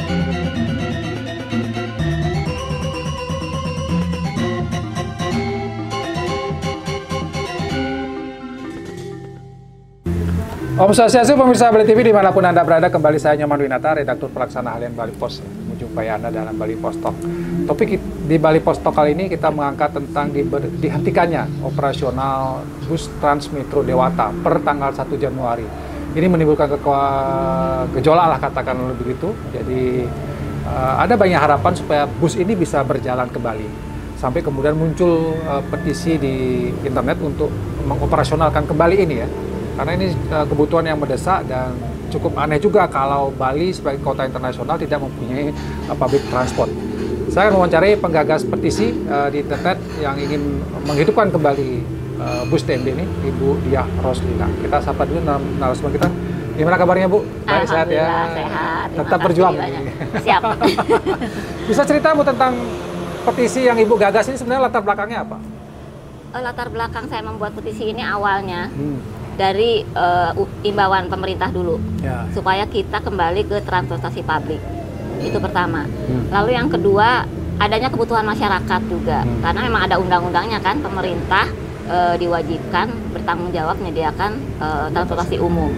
Om Swastiastu, pemirsa Bali TV dimanapun Anda berada, kembali saya Nyoman Winata, redaktur pelaksana harian Bali Pos, menjumpai Anda dalam Bali Pos Talk. Topik di Bali Pos Talk kali ini kita mengangkat tentang dihentikannya operasional bus Transmetro Dewata per tanggal 1 Januari. Ini menimbulkan gejolak lah, katakan begitu. Jadi ada banyak harapan supaya bus ini bisa berjalan kembali. Sampai kemudian muncul petisi di internet untuk mengoperasionalkan kembali ini ya. Karena ini kebutuhan yang mendesak dan cukup aneh juga kalau Bali sebagai kota internasional tidak mempunyai public transport. Saya akan mewawancarai penggagas petisi di internet yang ingin menghidupkan kembali bus TMD ini, Ibu Diah Roslina. Kita sapa dulu narasumber kita. Gimana kabarnya Bu? Baik, sehat ya? Sehat. Tetap berjuang. Siap. Bisa cerita Bu tentang petisi yang Ibu gagas ini sebenarnya latar belakangnya apa? Latar belakang saya membuat petisi ini awalnya dari imbauan pemerintah dulu, ya, supaya kita kembali ke transportasi publik. Itu pertama. Lalu yang kedua, adanya kebutuhan masyarakat juga, karena memang ada undang-undangnya kan, pemerintah diwajibkan bertanggung jawab menyediakan transportasi umum.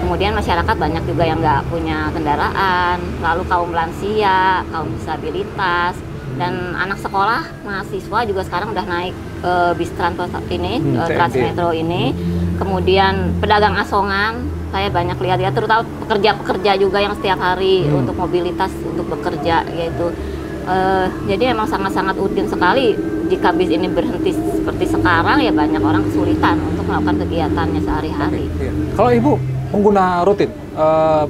Kemudian masyarakat banyak juga yang nggak punya kendaraan, lalu kaum lansia, kaum disabilitas, dan anak sekolah, mahasiswa juga sekarang udah naik bis transportasi ini, Transmetro ini. Kemudian pedagang asongan, saya banyak lihat ya, terutama pekerja-pekerja juga yang setiap hari untuk mobilitas, untuk bekerja yaitu. Jadi memang sangat-sangat urgent sekali jika bis ini berhenti seperti sekarang, ya banyak orang kesulitan untuk melakukan kegiatannya sehari-hari. Kalau Ibu pengguna rutin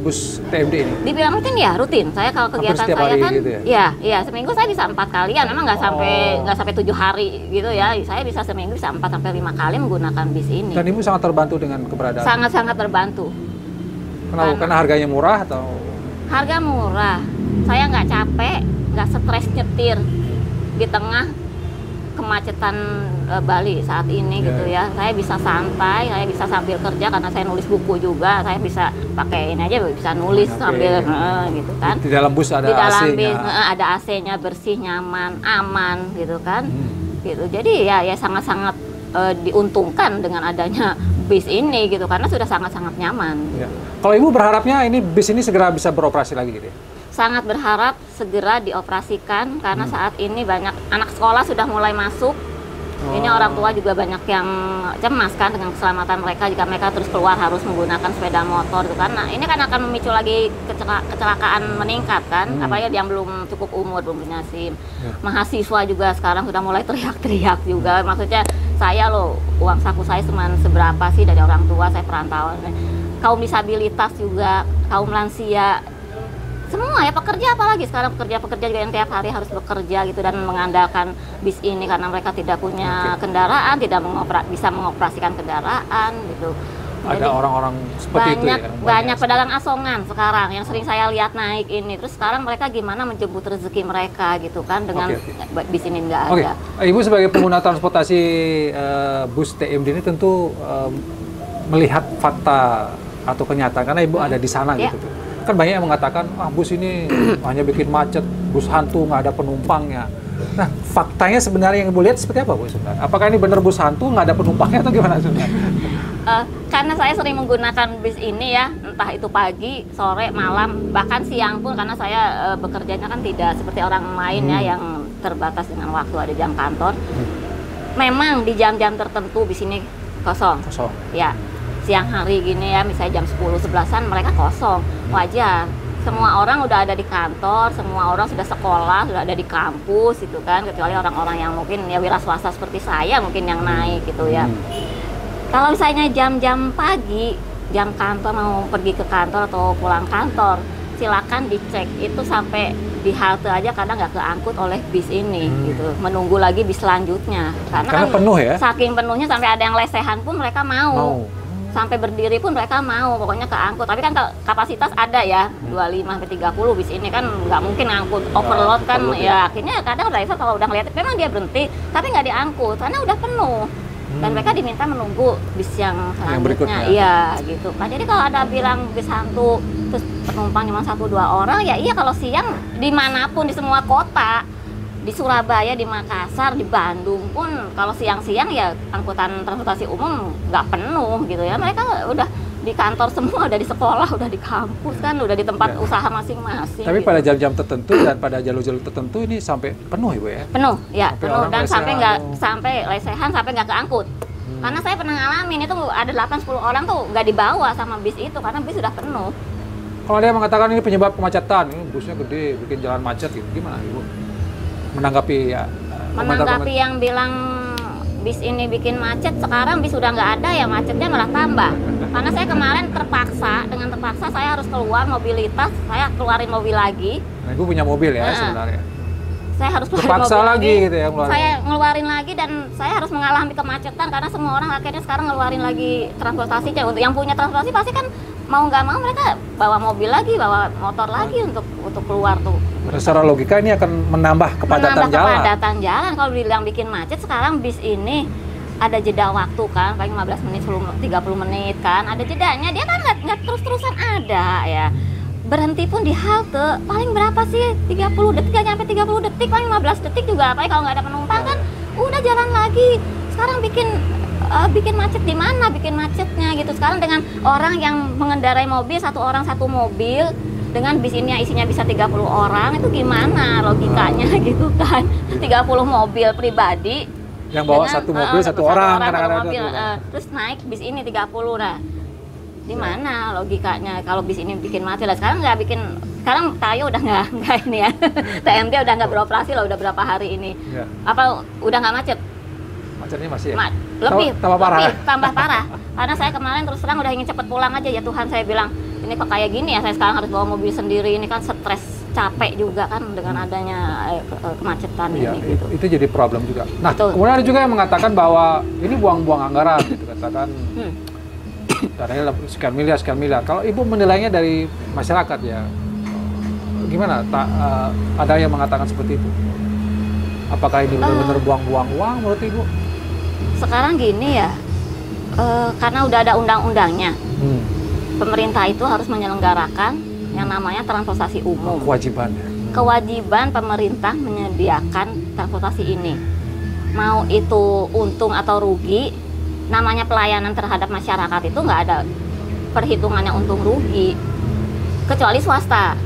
bus TMD ini? Dibilang rutin ya rutin. Saya kalau kegiatan saya kan, gitu ya? Ya seminggu saya bisa 4 kalian. Memang nggak sampai 7 hari gitu ya. Saya bisa seminggu bisa 4 sampai 5 kali menggunakan bis ini. Dan Ibu sangat terbantu dengan keberadaan? Sangat terbantu. Kenapa? Karena harganya murah atau? Harga murah. Saya nggak capek, nggak stres nyetir di tengah kemacetan Bali saat ini gitu ya. Saya bisa santai, saya bisa sambil kerja karena saya nulis buku juga. Saya bisa pakai ini aja, bisa nulis sambil gitu kan. Di dalam bus ada AC-nya. Ada AC-nya, bersih, nyaman, aman gitu kan. Gitu. Jadi ya sangat-sangat diuntungkan dengan adanya bis ini gitu, karena sudah sangat-sangat nyaman. Ya. Kalau Ibu berharapnya ini bis ini segera bisa beroperasi lagi gitu ya? Sangat berharap segera dioperasikan, karena saat ini banyak anak sekolah sudah mulai masuk. Ini orang tua juga banyak yang cemas kan dengan keselamatan mereka jika mereka terus keluar harus menggunakan sepeda motor gitu kan. Nah, ini kan akan memicu lagi kecelakaan meningkat kan, apalagi yang belum cukup umur, belum punya SIM. Mahasiswa juga sekarang sudah mulai teriak-teriak juga. Maksudnya saya loh, uang saku saya cuma seberapa sih dari orang tua, saya perantauan. Kaum disabilitas juga, kaum lansia, semua ya, pekerja apalagi sekarang, pekerja juga yang tiap hari harus bekerja gitu dan mengandalkan bis ini karena mereka tidak punya kendaraan, tidak bisa mengoperasikan kendaraan gitu. Ada orang-orang seperti itu ya? Banyak pedagang asongan sekarang yang sering saya lihat naik ini. Terus sekarang mereka gimana menjemput rezeki mereka gitu kan dengan bis ini nggak ada. Ibu sebagai pengguna transportasi bus TMD ini tentu melihat fakta atau kenyataan karena Ibu ada di sana gitu. Kan banyak yang mengatakan, bus ini hanya bikin macet, bus hantu, nggak ada penumpangnya. Nah, faktanya sebenarnya yang Ibu lihat seperti apa Bu sebenarnya? Apakah ini benar bus hantu, nggak ada penumpangnya atau gimana sebenarnya? Karena saya sering menggunakan bis ini ya, entah itu pagi, sore, malam, bahkan siang pun, karena saya bekerjanya kan tidak seperti orang lain ya yang terbatas dengan waktu, ada jam kantor. Memang di jam-jam tertentu bis ini kosong. Ya. Siang hari gini ya, misalnya jam 10-11an mereka kosong, wajar. Semua orang udah ada di kantor, semua orang sudah sekolah, sudah ada di kampus gitu kan, kecuali orang-orang yang mungkin ya wira swasta seperti saya mungkin yang naik gitu ya. Kalau misalnya jam-jam pagi, jam kantor mau pergi ke kantor atau pulang kantor, silakan dicek itu sampai di halte aja kadang nggak keangkut oleh bis ini gitu, menunggu lagi bis selanjutnya karena kan penuh ya? Saking penuhnya sampai ada yang lesehan pun mereka mau. Sampai berdiri pun mereka mau, pokoknya keangkut. Tapi kan kapasitas ada ya, 25-30 bis ini kan nggak mungkin angkut overload kan. Ya akhirnya kadang driver kalau udah ngeliat memang dia berhenti, tapi nggak diangkut karena udah penuh. Dan mereka diminta menunggu bis yang selanjutnya. berikutnya. Iya, gitu kan. Jadi kalau ada bilang bis hantu terus penumpang cuma 1-2 orang, ya iya kalau siang dimanapun di semua kota, di Surabaya, di Makassar, di Bandung pun kalau siang-siang ya angkutan transportasi umum nggak penuh gitu ya. Mereka udah di kantor semua, udah di sekolah, udah di kampus kan, udah di tempat usaha masing-masing. Tapi gitu. pada jam-jam tertentu dan pada jalur-jalur tertentu ini sampai penuh Ibu ya? Penuh, ya Sampai penuh, orang dan sampai lesehan nggak tuh. sampai lesehan, sampai nggak keangkut. Karena saya pernah ngalamin itu ada 8-10 orang tuh nggak dibawa sama bis itu karena bis sudah penuh. Kalau ada yang mengatakan ini penyebab kemacetan, ini busnya gede, bikin jalan macet gitu, gimana Ibu? Menanggapi ya? Menanggapi yang bilang bis ini bikin macet, sekarang bis udah nggak ada ya macetnya malah tambah. Karena saya kemarin dengan terpaksa saya harus keluar mobilitas, saya keluarin mobil lagi. Nah, Ibu punya mobil ya Nah, sebenarnya? Saya harus keluarin Terpaksa mobil lagi gitu ya, ngeluarin. Saya ngeluarin lagi dan saya harus mengalami kemacetan karena semua orang akhirnya sekarang ngeluarin lagi transportasinya. Untuk yang punya transportasi pasti kan mau nggak mau mereka bawa mobil lagi, bawa motor lagi untuk keluar tuh. Secara logika ini akan menambah kepadatan jalan. Kepadatan jalan. Kalau bilang bikin macet, sekarang bis ini ada jeda waktu kan, paling 15 menit, 30 menit kan, ada jedanya. Dia kan nggak terus-terusan ada ya. Berhenti pun di halte, paling berapa sih? 30 detik, nggak nyampe 30 detik, paling 15 detik juga. Apalagi kalau nggak ada penumpang kan, udah jalan lagi. Sekarang bikin macet di mana? Bikin macetnya gitu. Sekarang dengan orang yang mengendarai mobil, satu orang satu mobil, dengan bis ini yang isinya bisa 30 orang, itu gimana logikanya gitu kan? 30 mobil pribadi Yang bawa dengan, satu mobil, satu orang, satu kadang-kadang mobil, gitu. terus naik bis ini 30. Nah, di mana logikanya kalau bis ini bikin macet? Lah sekarang nggak bikin, sekarang Tayo udah nggak ini ya, TMT udah nggak beroperasi loh, udah berapa hari ini. Ya. Apa udah nggak macet? Macetnya masih ya? Lebih tambah parah. Ya? Karena saya kemarin terus terang udah ingin cepet pulang aja, ya Tuhan, saya bilang ini kok kayak gini ya, saya sekarang harus bawa mobil sendiri, ini kan stres, capek juga kan dengan adanya kemacetan Iya, ini gitu. itu jadi problem juga. Nah, Betul. kemudian ada juga yang mengatakan bahwa ini buang-buang anggaran, gitu katakan dananya sekian miliar. Kalau Ibu menilainya dari masyarakat ya, gimana? Ada yang mengatakan seperti itu? Apakah ini benar-benar buang-buang uang menurut Ibu? Sekarang gini ya, karena udah ada undang-undangnya, pemerintah itu harus menyelenggarakan yang namanya transportasi umum. Kewajibannya. Kewajiban pemerintah menyediakan transportasi ini. Mau itu untung atau rugi, namanya pelayanan terhadap masyarakat itu nggak ada perhitungannya untung rugi, kecuali swasta.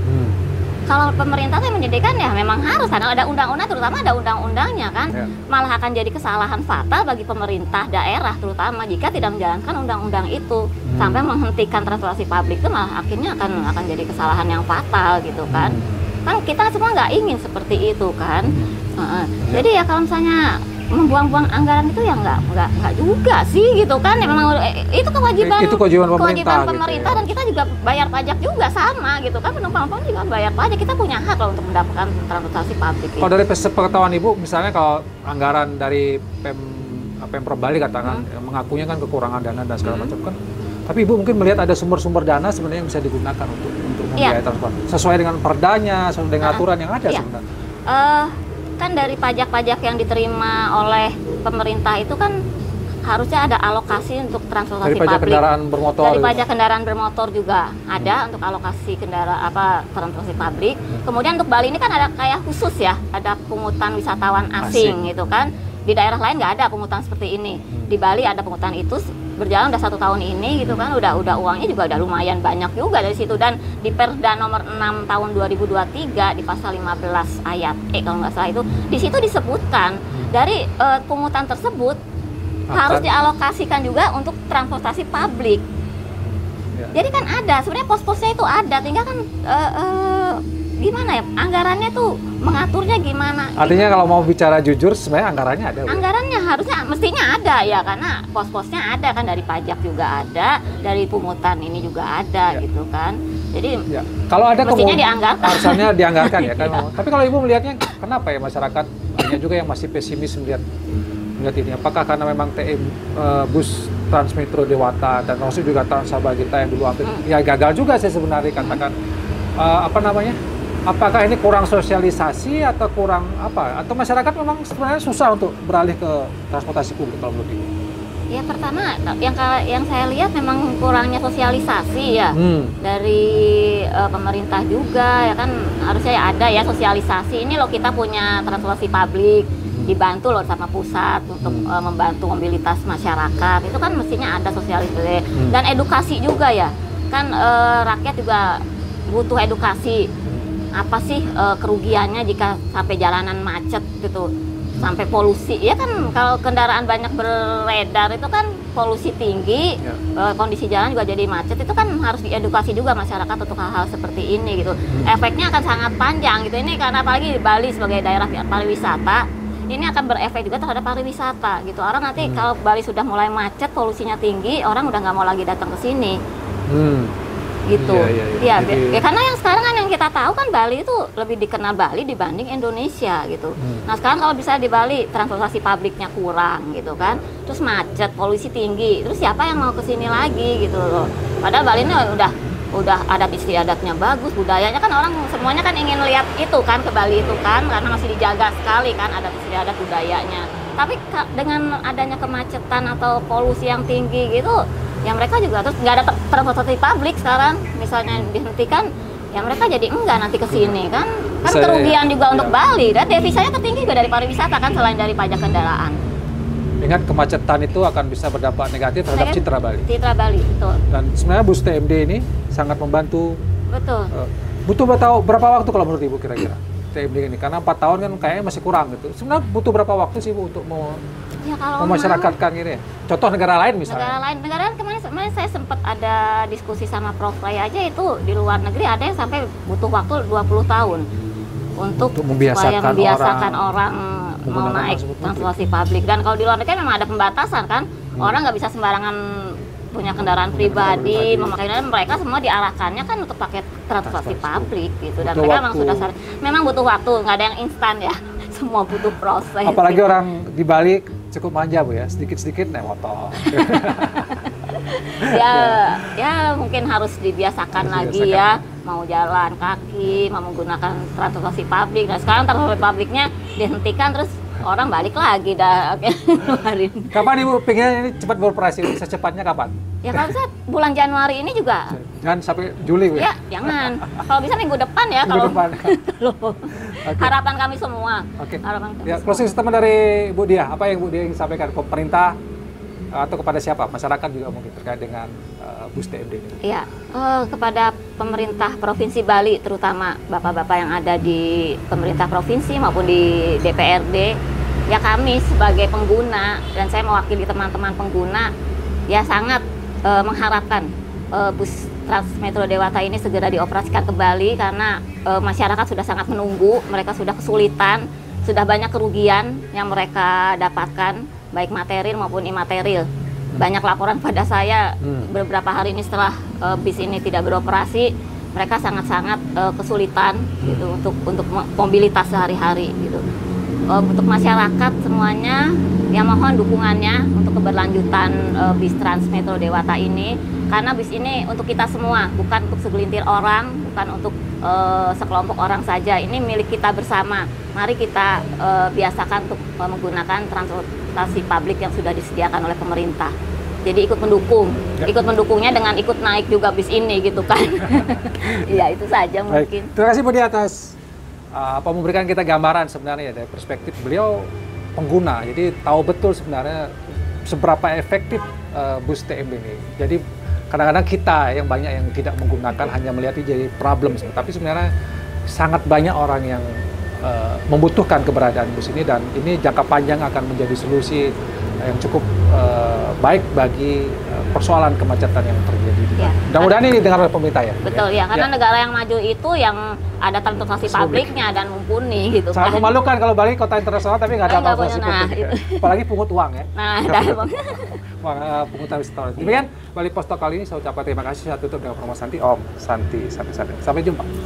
Kalau pemerintah yang menyediakan ya memang harus, karena ada undang-undang, terutama ada undang-undangnya kan. Ya. Malah akan jadi kesalahan fatal bagi pemerintah daerah, terutama jika tidak menjalankan undang-undang itu. Sampai menghentikan transportasi publik itu malah akhirnya akan jadi kesalahan yang fatal gitu kan. Kan kita semua nggak ingin seperti itu kan. Jadi ya kalau misalnya membuang-buang anggaran itu ya nggak juga sih gitu kan. Ya memang itu kewajiban pemerintah pemerintah gitu ya. Dan kita juga bayar pajak juga sama gitu kan, penumpang juga bayar pajak, kita punya hak loh untuk mendapatkan transportasi publik. Kalau dari pengetahuan Ibu, misalnya kalau anggaran dari Pemprov Bali katakan mengakunya kan kekurangan dana dan segala macam kan, tapi Ibu mungkin melihat ada sumber-sumber dana sebenarnya yang bisa digunakan untuk membiayai transportasi sesuai dengan perdanya, sesuai dengan aturan yang ada sebenarnya. Kan dari pajak-pajak yang diterima oleh pemerintah itu kan harusnya ada alokasi untuk transportasi Dari pajak publik. kendaraan bermotor. Dari pajak kendaraan bermotor juga ada untuk alokasi transportasi publik. Kemudian untuk Bali ini kan ada kayak khusus ya, ada pungutan wisatawan asing gitu kan. Di daerah lain nggak ada pungutan seperti ini. Di Bali ada pungutan itu, berjalan udah 1 tahun ini gitu kan, udah uangnya juga udah lumayan banyak juga dari situ. Dan di Perda nomor 6 tahun 2023 di pasal 15 ayat kalau nggak salah itu, di situ disebutkan dari pungutan tersebut harus dialokasikan juga untuk transportasi publik. Jadi kan ada sebenarnya pos-posnya itu ada, tinggal kan gimana ya, anggarannya tuh mengaturnya gimana. Artinya kalau mau bicara jujur sebenarnya anggarannya ada. Anggarannya harusnya mestinya ada ya, karena pos-posnya ada kan, dari pajak juga ada, dari pungutan ini juga ada gitu kan. Jadi kalau ada mestinya dianggarkan. Harusnya dianggarkan ya kan. Tapi kalau Ibu melihatnya kenapa ya masyarakat banyak juga yang masih pesimis melihat ini? Apakah karena memang TM bus Transmetro Dewata dan termasuk juga Transabagita yang dulu hampir ya gagal juga sih sebenarnya katakan apakah ini kurang sosialisasi atau kurang apa? Atau masyarakat memang sebenarnya susah untuk beralih ke transportasi publik kalau menurut Ibu? Ya pertama yang saya lihat memang kurangnya sosialisasi ya dari pemerintah juga ya kan, harusnya ya ada ya sosialisasi. Ini loh kita punya transportasi publik, dibantu loh sama pusat untuk membantu mobilitas masyarakat. Itu kan mestinya ada sosialisasi dan edukasi juga ya kan, rakyat juga butuh edukasi. Apa sih kerugiannya jika sampai jalanan macet gitu, sampai polusi ya kan, kalau kendaraan banyak beredar itu kan polusi tinggi, kondisi jalan juga jadi macet. Itu kan harus diedukasi juga masyarakat untuk hal-hal seperti ini gitu. Efeknya akan sangat panjang gitu. Ini karena apalagi Bali sebagai daerah pariwisata, ini akan berefek juga terhadap pariwisata gitu. Orang nanti kalau Bali sudah mulai macet, polusinya tinggi, orang udah nggak mau lagi datang ke sini. Gitu. Ya, karena yang sekarang kan yang kita tahu kan Bali itu lebih dikenal Bali dibanding Indonesia gitu. Nah sekarang kalau bisa di Bali transportasi publiknya kurang gitu kan, terus macet, polusi tinggi, terus siapa yang mau ke sini lagi gitu loh. Padahal Bali ini udah adat istiadatnya bagus, budayanya kan orang semuanya kan ingin lihat itu kan ke Bali itu kan, karena masih dijaga sekali kan adat istiadat budayanya. Tapi dengan adanya kemacetan atau polusi yang tinggi gitu, ya mereka juga terus nggak ada transportasi publik sekarang, misalnya dihentikan, ya mereka jadi enggak nanti ke sini kan kerugian juga untuk Bali, dan devisanya tertinggi juga dari pariwisata kan selain dari pajak kendaraan. Ingat kemacetan itu akan bisa berdampak negatif terhadap citra Bali. Citra Bali, betul. Dan sebenarnya bus TMD ini sangat membantu. Betul. Butuh berapa waktu kalau menurut Ibu kira-kira TMD ini? Karena 4 tahun kan kayaknya masih kurang gitu. Sebenarnya butuh berapa waktu sih Bu untuk memasyarakatkan ini? Contoh negara lain misalnya. Negara lain kemarin saya sempat ada diskusi sama Prof. Ray aja, itu di luar negeri ada yang sampai butuh waktu 20 tahun untuk membiasakan orang mau naik transportasi publik. Dan kalau di luar negeri memang ada pembatasan kan, orang nggak bisa sembarangan punya kendaraan pribadi, memakai kendaraan, mereka semua diarahkannya kan untuk pakai transportasi publik gitu. Dan mereka memang sudah memang butuh waktu, nggak ada yang instan ya, semua butuh proses. Apalagi gitu. Orang di Bali cukup manja Bu ya, sedikit-sedikit naik motor. ya mungkin harus dibiasakan lagi ya, mau jalan kaki, mau menggunakan transportasi publik. Nah sekarang transportasi publiknya dihentikan, terus orang balik lagi dah. Kapan Ibu pengen ini cepat beroperasi? Secepatnya kapan? Ya kalau bisa bulan Januari ini juga. Jangan sampai Juli Bu ya? Jangan. Kalau bisa minggu depan ya. Minggu depan. Harapan kami semua. Harapan kami semua. Closing statement dari Bu Dia, apa yang Bu Dia ingin sampaikan ke pemerintah atau kepada siapa? Masyarakat juga mungkin terkait dengan bus TMD ini. Iya, kepada pemerintah Provinsi Bali, terutama bapak-bapak yang ada di pemerintah provinsi maupun di DPRD, ya kami sebagai pengguna, dan saya mewakili teman-teman pengguna, ya sangat mengharapkan bus Trans Metro Dewata ini segera dioperasikan kembali, karena masyarakat sudah sangat menunggu, mereka sudah kesulitan, sudah banyak kerugian yang mereka dapatkan, baik material maupun imaterial. Banyak laporan pada saya beberapa hari ini setelah bis ini tidak beroperasi, mereka sangat-sangat kesulitan gitu untuk mobilitas sehari-hari gitu. Untuk masyarakat semuanya, ya mohon dukungannya untuk keberlanjutan bis Trans Metro Dewata ini, karena bis ini untuk kita semua, bukan untuk segelintir orang, bukan untuk sekelompok orang saja. Ini milik kita bersama. Mari kita biasakan untuk menggunakan transportasi publik yang sudah disediakan oleh pemerintah. Jadi ikut mendukung, ikut mendukungnya dengan ikut naik juga bis ini gitu kan. Ya itu saja mungkin. Terima kasih Bu Dia atas memberikan kita gambaran sebenarnya dari perspektif beliau pengguna. Jadi tahu betul sebenarnya seberapa efektif bus TMB ini. Jadi kadang-kadang kita yang banyak yang tidak menggunakan hanya melihat ini jadi problem, tapi sebenarnya sangat banyak orang yang membutuhkan keberadaan bus ini, dan ini jangka panjang akan menjadi solusi yang cukup baik bagi persoalan kemacetan yang terjadi. Ya. Mudah-mudahan ini didengar oleh pemerintah ya. Betul ya, karena negara yang maju itu yang ada transportasi publiknya dan mumpuni gitu. Sangat memalukan kalau Bali kota internasional tapi nggak ada transportasi publik. Ya. Apalagi pungut uang ya. Nah, pungutan wisatawan. Demikian Bali Post Talk kali ini, saya ucapkan terima kasih. Saya tutup dengan promo Santi. Om Santi. Sampai jumpa.